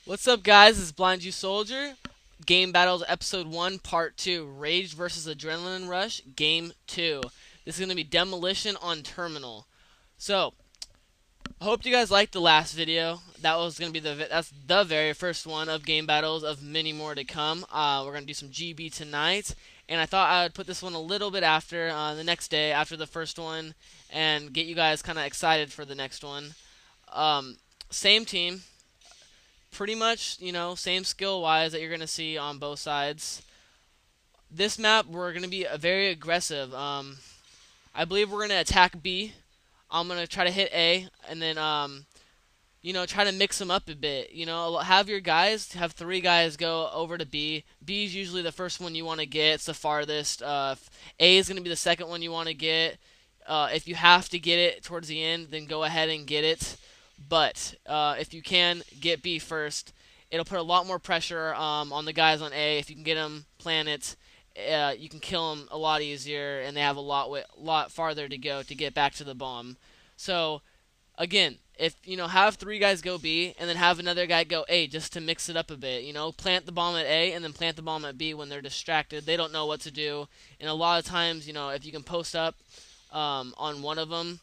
What's up, guys? This is Blind You Soldier. Game Battles Episode 1, Part 2. Rage versus Adrenaline Rush, Game 2. This is going to be Demolition on Terminal. So, I hope you guys liked the last video. That was going to be that's the very first one of Game Battles of many more to come. We're going to do some GB tonight. And I thought I would put this one a little bit after, the next day, after the first one, and get you guys kind of excited for the next one. Um, Same team, pretty much, same skill wise that you're going to see on both sides. This map, we're going to be very aggressive. I believe we're going to attack B. I'm going to try to hit A, and then, try to mix them up a bit. Have three guys go over to B. B is usually the first one you want to get. It's the farthest. A is going to be the second one you want to get. If you have to get it towards the end, then go ahead and get it. But if you can get B first, it'll put a lot more pressure on the guys on A. If you can get them planets, you can kill them a lot easier, and they have a lot farther to go to get back to the bomb. So again, if have three guys go B and then have another guy go A just to mix it up a bit. Plant the bomb at A and then plant the bomb at B when they're distracted. They don't know what to do, and a lot of times, if you can post up on one of them,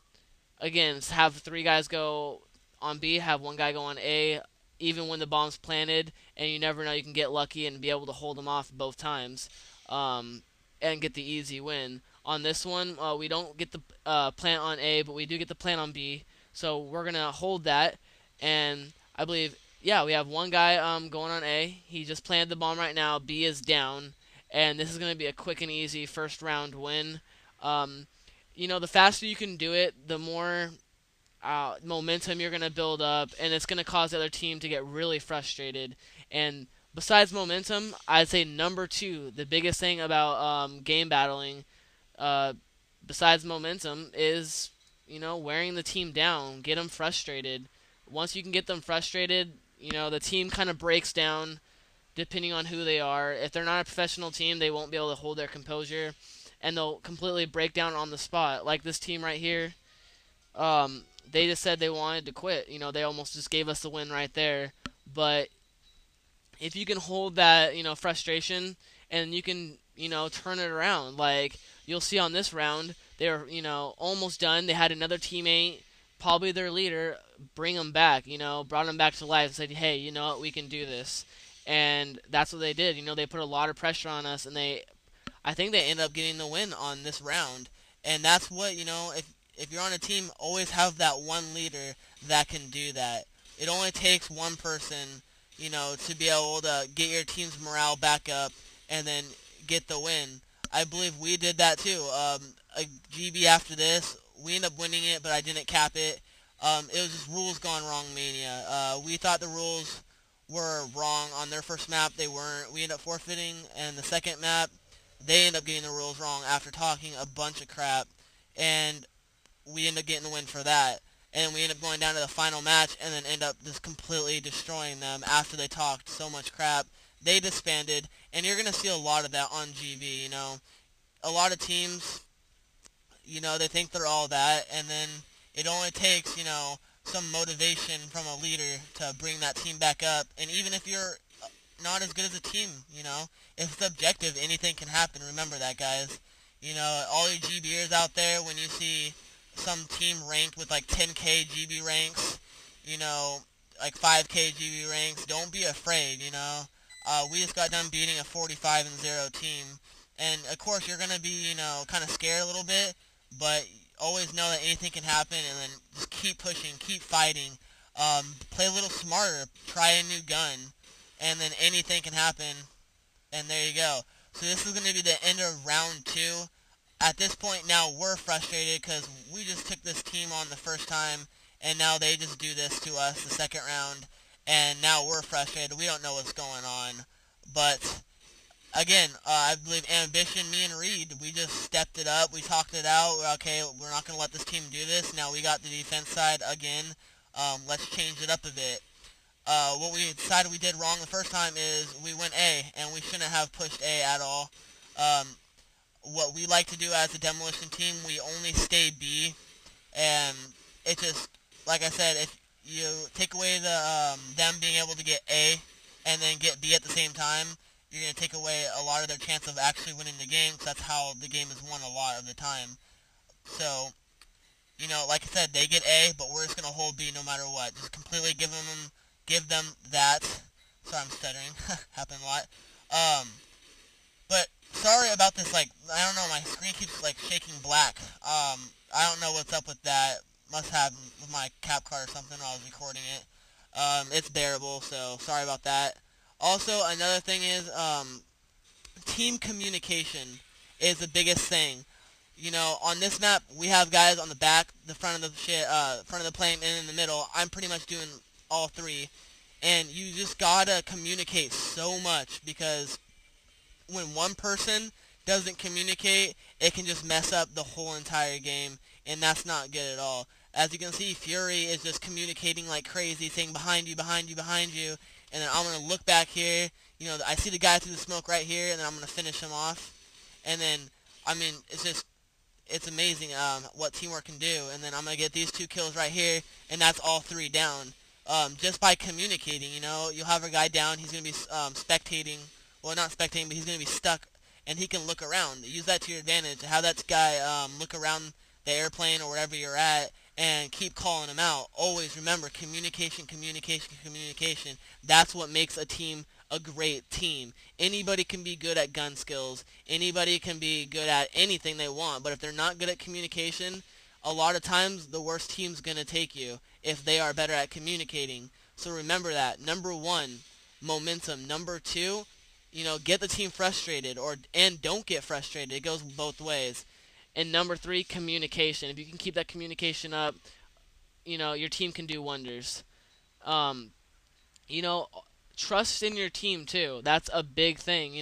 again, have three guys go on B, have one guy go on A, even when the bomb's planted, and you never know, you can get lucky and be able to hold them off both times, and get the easy win. On this one, we don't get the plant on A, but we do get the plant on B, so we're gonna hold that, and I believe, yeah, we have one guy going on A. He just planted the bomb right now. B is down, and this is gonna be a quick and easy first round win. Um, the faster you can do it, the more momentum you're going to build up, and it's going to cause the other team to get really frustrated. And besides momentum, I'd say number two, the biggest thing about game battling, uh, besides momentum, is wearing the team down, get them frustrated. Once you can get them frustrated, the team kind of breaks down depending on who they are. If they're not a professional team, they won't be able to hold their composure, and they'll completely break down on the spot. Like this team right here, they just said they wanted to quit. They almost just gave us the win right there. But if you can hold that, frustration, and you can, turn it around, like you'll see on this round, they were, almost done. They had another teammate, probably their leader, bring them back. Brought them back to life and said, "Hey, you know what? We can do this." And that's what they did. They put a lot of pressure on us, and I think they ended up getting the win on this round. And that's what, if you're on a team, always have that one leader that can do that. It only takes one person, to be able to get your team's morale back up and then get the win. I believe we did that too. A GB after this, we ended up winning it, but I didn't cap it. It was just rules gone wrong mania. We thought the rules were wrong on their first map. They weren't. We ended up forfeiting, and the second map, they ended up getting the rules wrong after talking a bunch of crap, and we end up getting the win for that. And we end up going down to the final match and then end up just completely destroying them after they talked so much crap. They disbanded, and you're going to see a lot of that on GB, A lot of teams, they think they're all that, and then it only takes, some motivation from a leader to bring that team back up. And even if you're not as good as a team, if it's objective, anything can happen. Remember that, guys. All you GBers out there, when you see some team ranked with like 10k GB ranks, like 5k GB ranks, don't be afraid. We just got done beating a 45-0 team, and of course you're gonna be, kind of scared a little bit, but always know that anything can happen, and then just keep pushing, keep fighting, play a little smarter, try a new gun, and then anything can happen, and there you go. So this is going to be the end of round 2. At this point now, we're frustrated because we just took this team on the first time, and now they just do this to us the second round, and now we're frustrated. We don't know what's going on. But, again, I believe Ambition, me and Reed, we just stepped it up. We talked it out. Okay, we're not going to let this team do this. Now we got the defense side again. Let's change it up a bit. What we decided we did wrong the first time is we went A, and we shouldn't have pushed A at all. What we like to do as a demolition team, we only stay B, and it just, like I said, if you take away them being able to get A and then get B at the same time, you're gonna take away a lot of their chance of actually winning the game. 'Cause that's how the game is won a lot of the time. So like I said, they get A, but we're just gonna hold B no matter what. Just completely give them that. Sorry, I'm stuttering. Happened a lot. Um, but sorry about this. Like, I don't know, my screen keeps like shaking black. I don't know what's up with that. Must have with my cap card or something while I was recording it. It's bearable, so sorry about that. Also, another thing is team communication is the biggest thing. On this map, we have guys on the back, the front of the front of the plane, and in the middle. I'm pretty much doing all three, and you just gotta communicate so much because when one person doesn't communicate, it can just mess up the whole entire game, and that's not good at all. As you can see, Fury is just communicating like crazy, saying behind you, behind you, behind you, and then I'm gonna look back here. I see the guy through the smoke right here, and then I'm gonna finish him off. And then, I mean, it's amazing what teamwork can do. And then I'm going to get these two kills right here, and that's all three down. Just by communicating, you'll have a guy down, he's going to be spectating, well, not spectating, but he's going to be stuck, and he can look around. Use that to your advantage. Have that guy look around the airplane or wherever you're at, and keep calling him out. Always remember, communication, communication, communication. That's what makes a team a great team. Anybody can be good at gun skills. Anybody can be good at anything they want, but if they're not good at communication, a lot of times the worst team's going to take you if they are better at communicating. So remember that. Number one, momentum. Number two, get the team frustrated and don't get frustrated. It goes both ways. And number three, communication. If you can keep that communication up, your team can do wonders. Um, you know, trust in your team too. That's a big thing.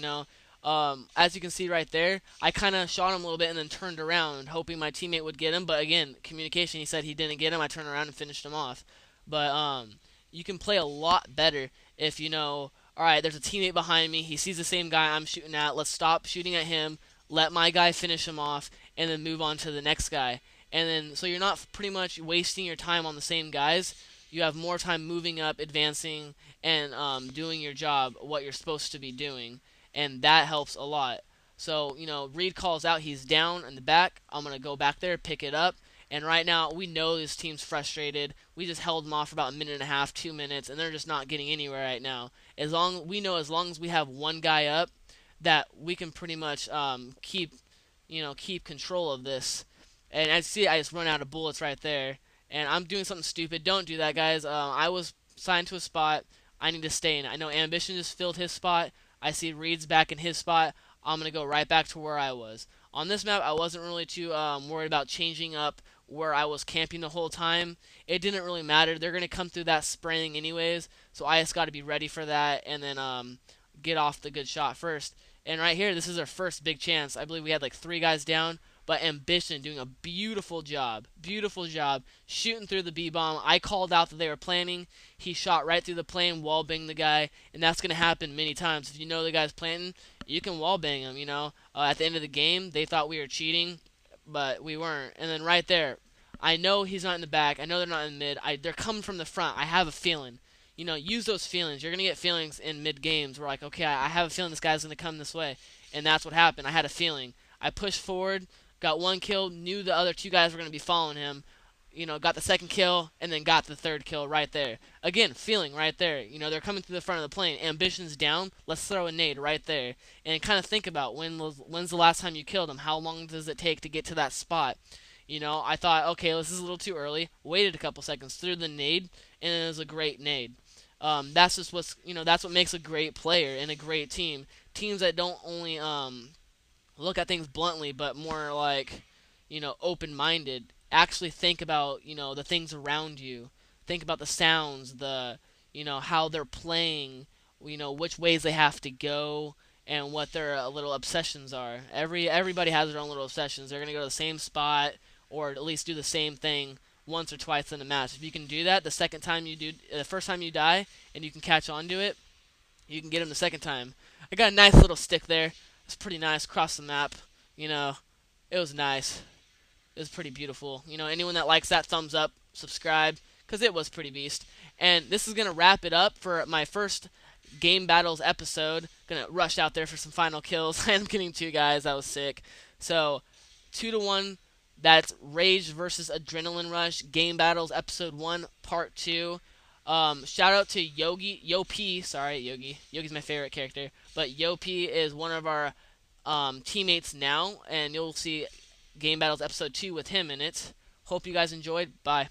As you can see right there, I kind of shot him a little bit and then turned around, hoping my teammate would get him. But again, communication. He said he didn't get him. I turned around and finished him off. But you can play a lot better if you know. All right, there's a teammate behind me. He sees the same guy I'm shooting at. Let's stop shooting at him. Let my guy finish him off, and then move on to the next guy. And then so you're not pretty much wasting your time on the same guys. You have more time moving up, advancing, and doing your job, what you're supposed to be doing, and that helps a lot. So Reed calls out, he's down in the back. I'm gonna go back there, pick it up, and right now we know this team's frustrated. We just held them off for about a minute and a half, 2 minutes, and they're just not getting anywhere right now. As long as we have one guy up, that we can pretty much keep control of this. And as you see, I just run out of bullets right there and I'm doing something stupid. Don't do that, guys. I was signed to a spot. I need to stay in. I know Ambition just filled his spot. I see Reed's back in his spot. I'm going to go right back to where I was. On this map, I wasn't really too worried about changing up where I was camping the whole time. It didn't really matter. They're going to come through that spraying anyways, so I just got to be ready for that and then get off the good shot first. And right here, this is our first big chance. I believe we had like 3 guys down, but Ambition doing a beautiful job shooting through the B bomb. I called out that they were planning. He shot right through the plane, wall bang the guy, and that's gonna happen many times. If you know the guy's planting, you can wall bang him. At the end of the game, they thought we were cheating, but we weren't. And then right there, I know he's not in the back. I know they're not in mid. They're coming from the front. I have a feeling. Use those feelings. You're gonna get feelings in mid games. Where like, okay, I have a feeling this guy's gonna come this way, and that's what happened. I had a feeling. I pushed forward, got 1 kill, knew the other 2 guys were gonna be following him. Got the second kill, and then got the third kill right there. Again, feeling right there. They're coming through the front of the plane. Ambition's down. Let's throw a nade right there, and kind of think about when's the last time you killed him. How long does it take to get to that spot? I thought, okay, this is a little too early. Waited a couple seconds, threw the nade, and it was a great nade. That's just that's what makes a great player and a great team. Teams that don't only look at things bluntly, but more like open-minded. Actually think about the things around you. Think about the sounds, the how they're playing, which ways they have to go, and what their little obsessions are. Everybody has their own little obsessions. They're gonna go to the same spot or at least do the same thing once or twice in a match. If you can do that, the first time you die, and you can catch on to it, you can get him the second time. I got a nice little stick there. It's pretty nice across the map. It was nice. It was pretty beautiful. Anyone that likes that, thumbs up, subscribe, because it was pretty beast. And this is gonna wrap it up for my first Game Battles episode. Gonna rush out there for some final kills. I'm getting 2 guys. That was sick. So 2-1. That's Rage versus Adrenaline Rush Game Battles episode 1 part 2. Shout out to Yopi. Sorry, Yogi. Yogi's my favorite character, but Yopi is one of our teammates now, and you'll see Game Battles episode 2 with him in it. Hope you guys enjoyed. Bye.